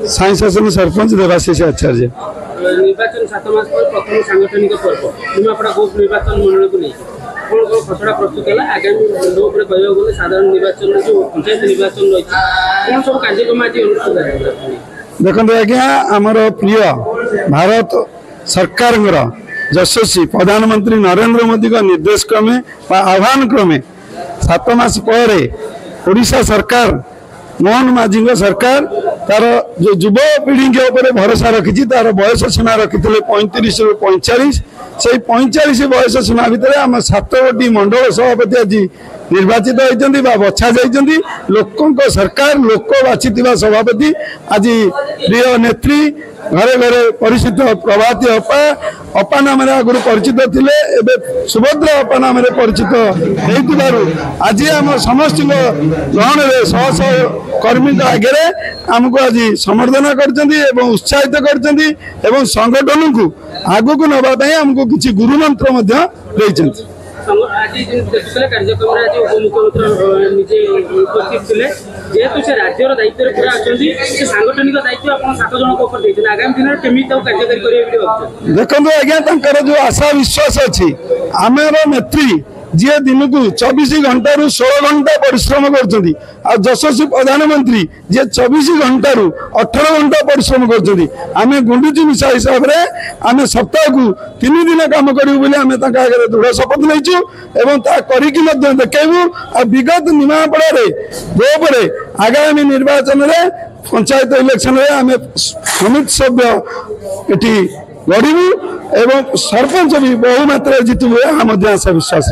साई शासन सरपंच देवाशीष आचार्य। निर्वाचन 7 मास पर प्रथम सांगठनिक पर्व निमापड़ा गोप निर्वाचन मंडल को लेकर कौन कौन खसड़ा प्रस्तुत है आगामी कहवा गले साधारण निर्वाचन जो पंचायत निर्वाचन रही कौन सब कार्यक्रम आज अनुष्ठित देखते आज्ञा आमर प्रिय भारत सरकार यशस्वी प्रधानमंत्री नरेंद्र मोदी का निर्देश क्रमे आह्वान क्रमे 7 मास पर ओडिशा सरकार मोहन माझी सरकार तार जो युव पीढ़ी के ऊपर भरोसा रखी तार बयस सीमा रखी 35 ରୁ 45 से 45 बयस सीमा भितर आम 7 गोटी मंडल सभापति आज निर्वाचित होती बछा जाती लोकों सरकार लोक बाछि सभापति आज प्रिय नेत्री घरे घरे परिचित प्रभाती अपा अपा नाम आगुरी परिचित थे सुभद्रा अपा नाम परिचित हो आज आम समस्त ग्रहण में शह शह कर्मी आगे आमको आज समर्थन कर उत्साहित कर संगठन को आग को नापी आमको किसी गुरु मंत्र आज कार्यक्रम उपमुख्यमंत्री निजे उपस्थित थे जेहेतु से राज्यर दायित्व पूरा अच्छा सांगठनिक दायित्व आप 7 जन आगामी दिन में केमी कार्यकारी करेंगे देखो आज्ञा जो आशा विश्वास अच्छी आमर नेत्री जी दिन को 24 घंटा 16 घंटा परिश्रम कर यशस्वी प्रधानमंत्री जी 24 घंटा 18 घंटा परिश्रम कर गुंडुची मिशा हिसाब से आम सप्ताह को 3 दिन कम करूँ आगे दृढ़ शपथ नहीं देखू आ विगत निमापड़ा गोपे आगामी निर्वाचन में पंचायत इलेक्शन में आम समिति सभ्य ये लड़ू एवं सरपंच भी बहु मात्रा जीतु आशा विश्वास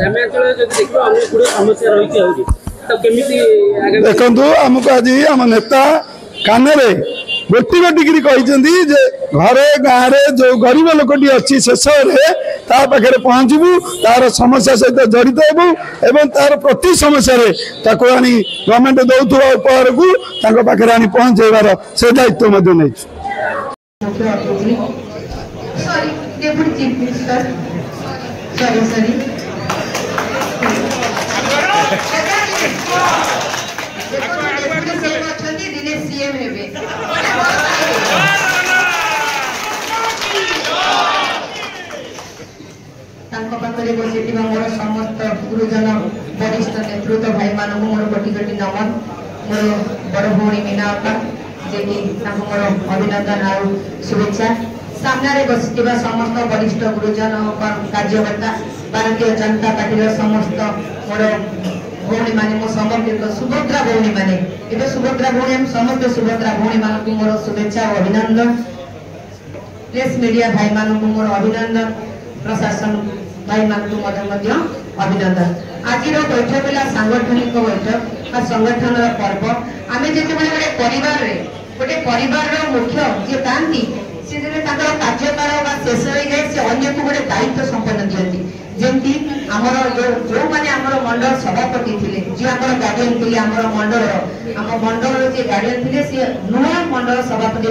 देखु आमको आज आम नेता कान गोटी गोटिकी घरे गाँव में जो गरीब लोकटी अच्छी शेष पाखे पहुँचबू तार समस्या सहित जड़ित हेबू एवं तार प्रति समस्या आनी गवर्नमेंट दौथुवा उपहार को पाखे आनी पहुँचाइबार से दायित्व नहीं Deputy Chief Minister, sorry. CM हेबे तांको पाखरे बसिथिबा मोर समस्त गुरुजन वरिष्ठ नेतृत्व भाई मानक मोर कोटि कोटि नमन मोर बड़ भौणी मीना अपा जे कि तांको मोर अभिनंदन और शुभेच्छा सामने बसिथिबा समस्त वरिष्ठ गुरुजन कार्यकर्ता भारतीय जनता पार्टी समस्त मोर भौणी माने मो समर्पित सुभद्रा भौणी माने एबे सुभद्रा भौणी हम समस्त सुभद्रा भौणी मानक मोर शुभेच्छा और अभिनंदन प्रेस मीडिया भाई मानक मोर अभिनंदन प्रशासन भाई मानक मध्य अभिनंदन आज बैठक है सांगठनिक बैठक आ संगठन पर्व आम जो परिवार मुख्य जी था कार्यकाल शेष हो जाए से अन्य को गोटे दायित्व संपन्न दिखती जमी आमर जो मैंने आमर मंडल सभापति थे जी आम गार्डियन थे आम मंडल जे गार्डियन थे सी नुआ मंडल सभापति